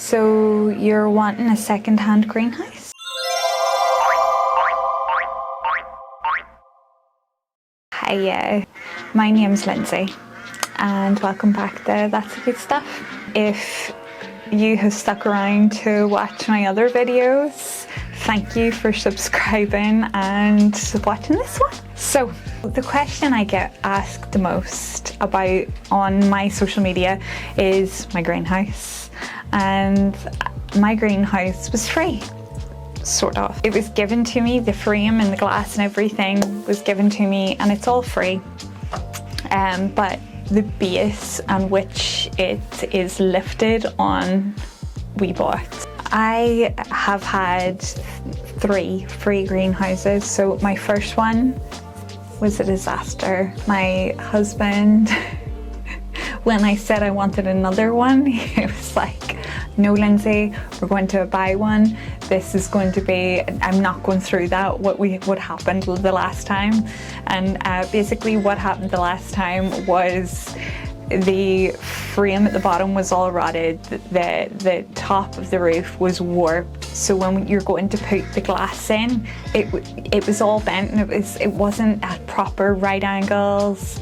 So you're wanting a second-hand greenhouse? Hiya, my name's Lindsay and welcome back to That's the Good Stuff. If you have stuck around to watch my other videos, thank you for subscribing and watching this one. So the question I get asked the most about on my social media is my greenhouse, and my greenhouse was free, sort of. It was given to me, the frame and the glass and everything was given to me, and it's all free, but the base on which it is lifted on we bought. I have had 3 free greenhouses. So my first one was a disaster. My husband, when I said I wanted another one, he was like, no, Lindsay, we're going to buy one. This is going to be, I'm not going through that, what happened the last time. And basically what happened the last time was the frame at the bottom was all rotted, the top of the roof was warped. So when you're going to put the glass in, it was all bent, and it wasn't at proper right angles.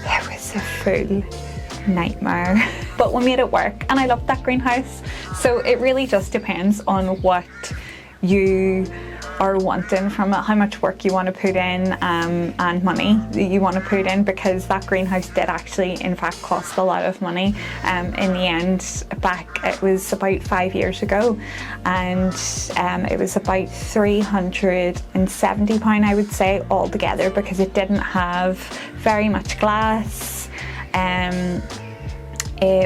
It was a full nightmare. But we made it work, and I loved that greenhouse. So it really just depends on what you are wanting from it, how much work you want to put in, and money you want to put in, because that greenhouse did actually in fact cost a lot of money. In the end, back, it was about 5 years ago, and it was about £370 I would say altogether, because it didn't have very much glass.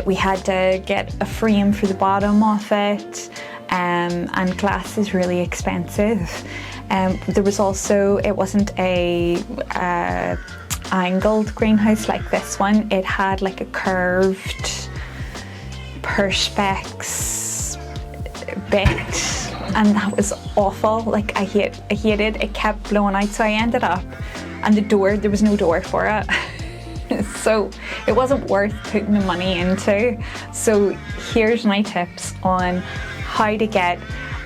We had to get a frame for the bottom of it, and glass is really expensive. There was also, it wasn't a angled greenhouse like this one. It had like a curved perspex bit, and that was awful. Like I hated it. Kept blowing out, so I ended up, and there was no door for it. So it wasn't worth putting the money into. So here's my tips on how to get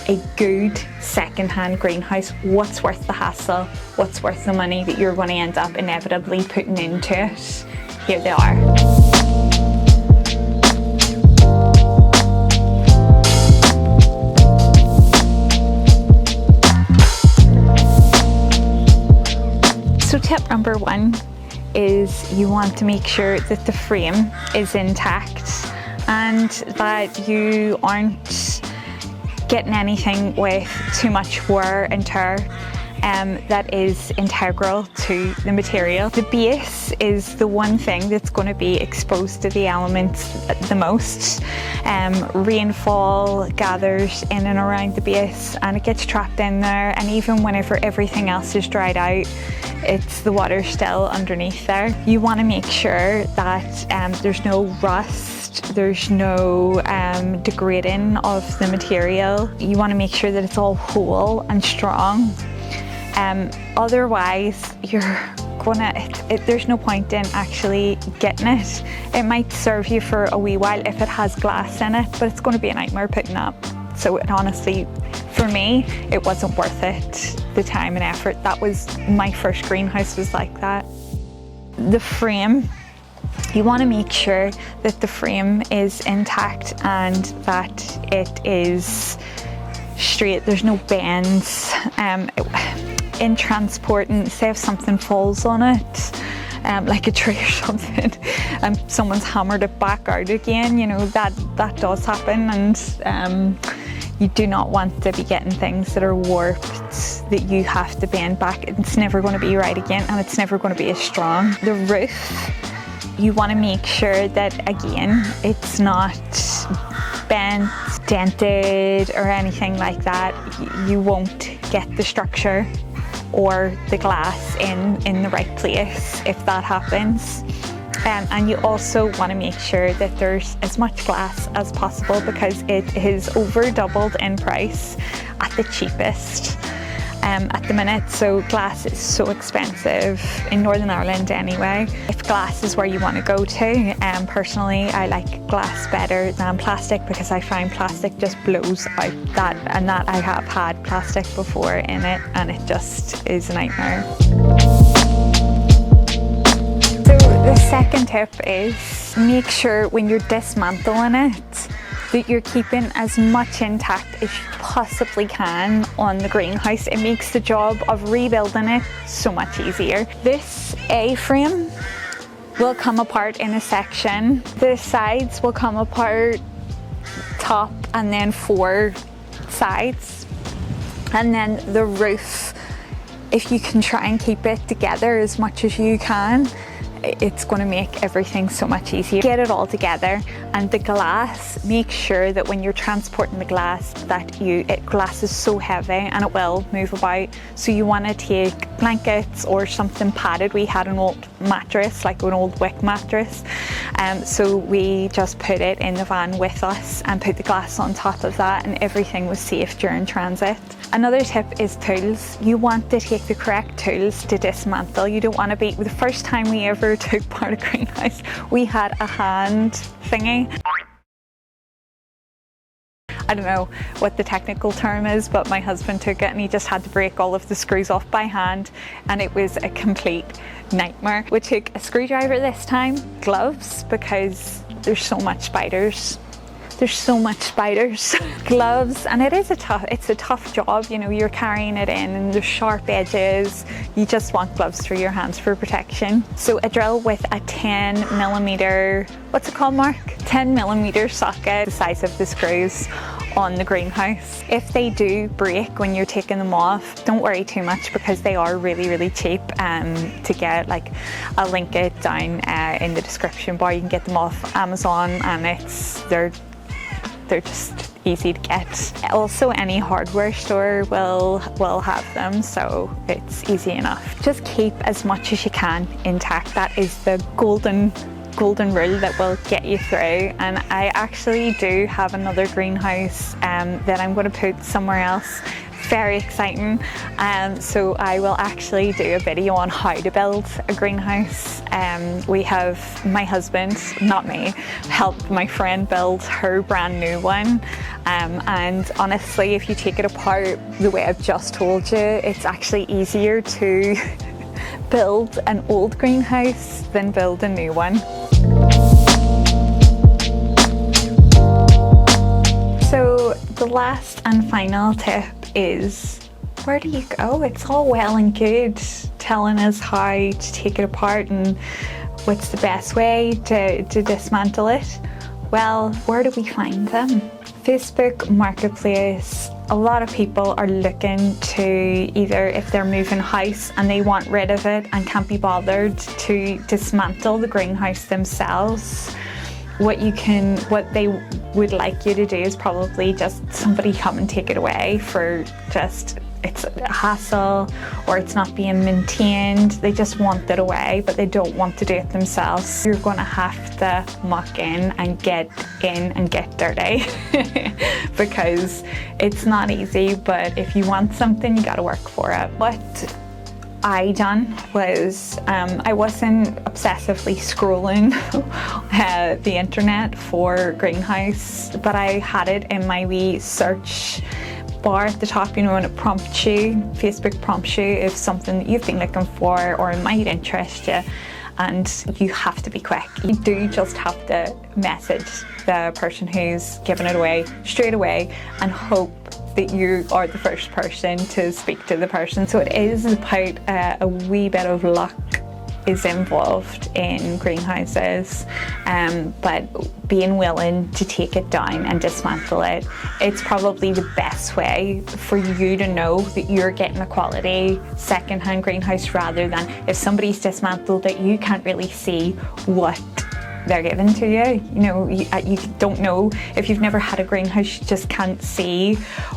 a good second-hand greenhouse. What's worth the hassle? What's worth the money that you're going to end up inevitably putting into it? Here they are. So tip number 1 is you want to make sure that the frame is intact and that you aren't getting anything with too much wear and tear that is integral to the material. The base is the one thing that's going to be exposed to the elements the most. Rainfall gathers in and around the base and it gets trapped in there, and even whenever everything else is dried out, it's the water still underneath there. You want to make sure that there's no rust, there's no degrading of the material. You want to make sure that it's all whole and strong. Otherwise, there's no point in actually getting it. It might serve you for a wee while if it has glass in it, but it's going to be a nightmare putting up. So it honestly, for me, it wasn't worth it, the time and effort. That was, my first greenhouse was like that. The frame, you want to make sure that the frame is intact and that it is straight, there's no bends. In transporting, say if something falls on it, like a tree or something, and someone's hammered it back out again, you know, that does happen, and you do not want to be getting things that are warped that you have to bend back. It's never going to be right again, and it's never going to be as strong. The roof, you want to make sure that, again, it's not bent, dented or anything like that. You won't get the structure or the glass in the right place if that happens. And you also want to make sure that there's as much glass as possible, because it is over doubled in price at the cheapest. at the minute, so glass is so expensive in Northern Ireland anyway. If glass is where you want to go to, personally I like glass better than plastic because I find plastic just blows out that, and that I have had plastic before in it and it just is a nightmare. So the second tip is make sure when you're dismantling it that you're keeping as much intact as you possibly can on the greenhouse. It makes the job of rebuilding it so much easier. This A-frame will come apart in a section. The sides will come apart, top and then 4 sides. And then the roof, if you can try and keep it together as much as you can, it's going to make everything so much easier. Get it all together. And the glass, make sure that when you're transporting the glass that glass is so heavy and it will move about, so you want to take blankets or something padded. We had an old mattress, like an old wick mattress, so we just put it in the van with us and put the glass on top of that, and everything was safe during transit. Another tip is tools. You want to take the correct tools to dismantle. You don't want to be, the first time we ever took part of greenhouse, we had a hand thingy. I don't know what the technical term is, but my husband took it and he just had to break all of the screws off by hand, and it was a complete nightmare. We took a screwdriver this time, gloves, because there's so much spiders. There's so much spiders. Gloves, and it's a tough job, you know, you're carrying it in and there's sharp edges. You just want gloves for your hands for protection. So a drill with a 10mm, what's it called, Mark? 10mm socket, the size of the screws on the greenhouse. If they do break when you're taking them off, don't worry too much because they are really cheap to get. Like, I'll link it down in the description bar. You can get them off Amazon and they're just easy to get. Also, any hardware store will have them, so it's easy enough. Just keep as much as you can intact. That is the golden rule that will get you through. And I actually do have another greenhouse that I'm going to put somewhere else. Very exciting. So I will actually do a video on how to build a greenhouse. We have my husband, not me, helped my friend build her brand new one. And honestly, if you take it apart the way I've just told you, it's actually easier to build an old greenhouse than build a new one. So the last and final tip is, where do you go? It's all well and good telling us how to take it apart and what's the best way to dismantle it. Well, where do we find them? Facebook Marketplace. A lot of people are looking to either, if they're moving house and they want rid of it and can't be bothered to dismantle the greenhouse themselves, what they would like you to do is probably just somebody come and take it away for just, it's a hassle or it's not being maintained. They just want it away, but they don't want to do it themselves. You're going to have to muck in and get dirty because it's not easy, but if you want something, you got to work for it. What I done was I wasn't obsessively scrolling the internet for greenhouse, but I had it in my wee search bar at the top, you know, and it prompts you, Facebook prompts you if something that you've been looking for or it might interest you, and you have to be quick. You do just have to message the person who's giving it away straight away and hope that you are the first person to speak to the person. So it is about a wee bit of luck is involved in greenhouses, but being willing to take it down and dismantle it, it's probably the best way for you to know that you're getting a quality second-hand greenhouse, rather than if somebody's dismantled it, you can't really see what they're given to you. You know, you don't know. If you've never had a greenhouse, you just can't see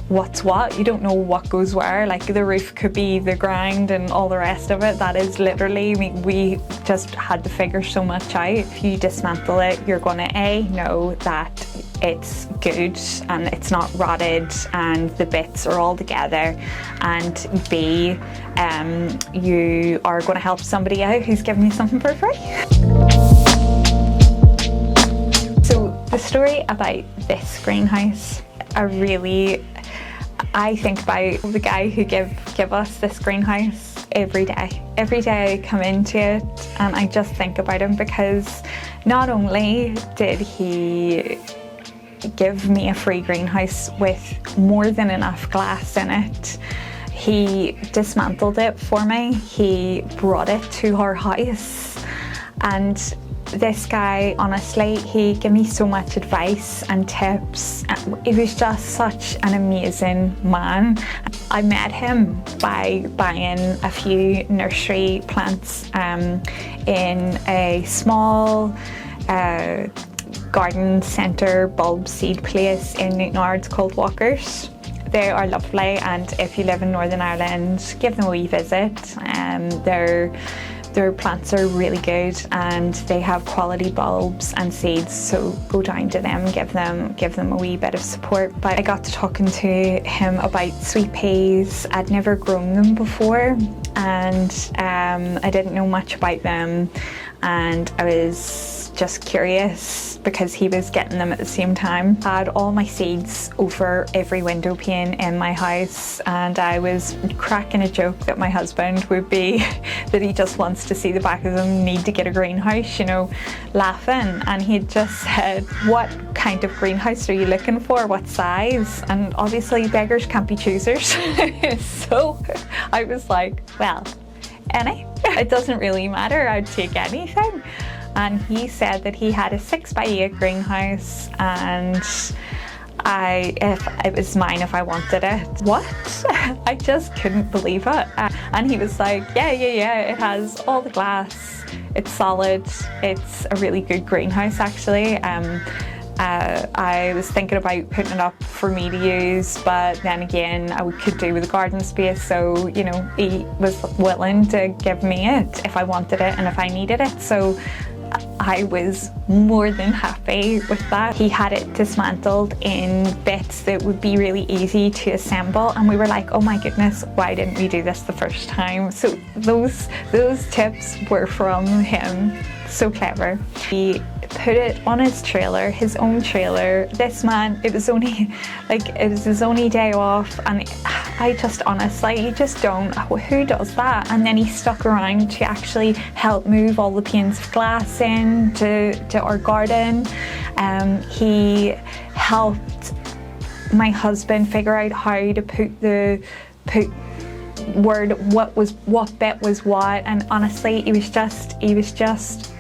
what's what. You don't know what goes where. Like, the roof could be the ground and all the rest of it. That is literally, we just had to figure so much out. If you dismantle it, you're going to know that it's good and it's not rotted and the bits are all together, and B, you are going to help somebody out who's giving you something for free. So the story about this greenhouse, I think about the guy who give us this greenhouse every day. Every day I come into it and I just think about him, because not only did he give me a free greenhouse with more than enough glass in it, he dismantled it for me, he brought it to our house, and this guy, honestly, he gave me so much advice and tips. He was just such an amazing man. I met him by buying a few nursery plants in a small garden centre bulb seed place in Newtonards called Walkers. They are lovely, and if you live in Northern Ireland, give them a wee visit. Their plants are really good and they have quality bulbs and seeds, so go down to them, give them a wee bit of support. But I got to talking to him about sweet peas. I'd never grown them before, and I didn't know much about them, and I was just curious because he was getting them at the same time. I had all my seeds over every window pane in my house, and I was cracking a joke that my husband would be that he just wants to see the back of them, need to get a greenhouse, you know, laughing. And he had just said, what kind of greenhouse are you looking for? What size? And obviously beggars can't be choosers. So I was like, well, any. It doesn't really matter, I'd take anything. And he said that he had a 6x8 greenhouse, and if it was mine if I wanted it. What? I just couldn't believe it. And he was like, yeah, it has all the glass, it's solid, it's a really good greenhouse actually. I was thinking about putting it up for me to use, but then again I could do with a garden space, so you know, he was willing to give me it if I wanted it and if I needed it, so I was more than happy with that. He had it dismantled in bits that would be really easy to assemble, and we were like, oh my goodness, why didn't we do this the first time? So those tips were from him. So clever. He put it on his trailer, his own trailer. This man, it was his only day off, and I just honestly, you just don't, who does that? And then he stuck around to actually help move all the panes of glass in to our garden. He helped my husband figure out how to put what bit was what, and honestly, he was just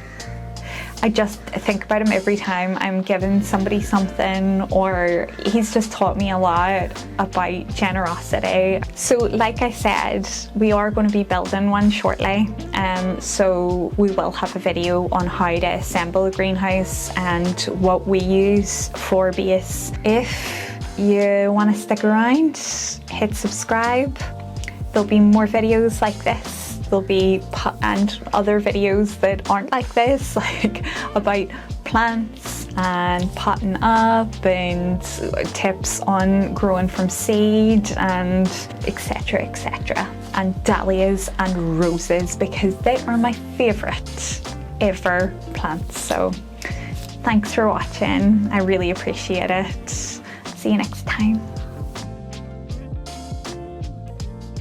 I just think about him every time I'm giving somebody something, or he's just taught me a lot about generosity. So like I said, we are going to be building one shortly, so we will have a video on how to assemble a greenhouse and what we use for base. If you want to stick around, hit subscribe. There'll be more videos like this. There'll be and other videos that aren't like this, like about plants and potting up and tips on growing from seed and etc, and dahlias and roses, because they are my favourite ever plants. So thanks for watching, I really appreciate it. See you next time.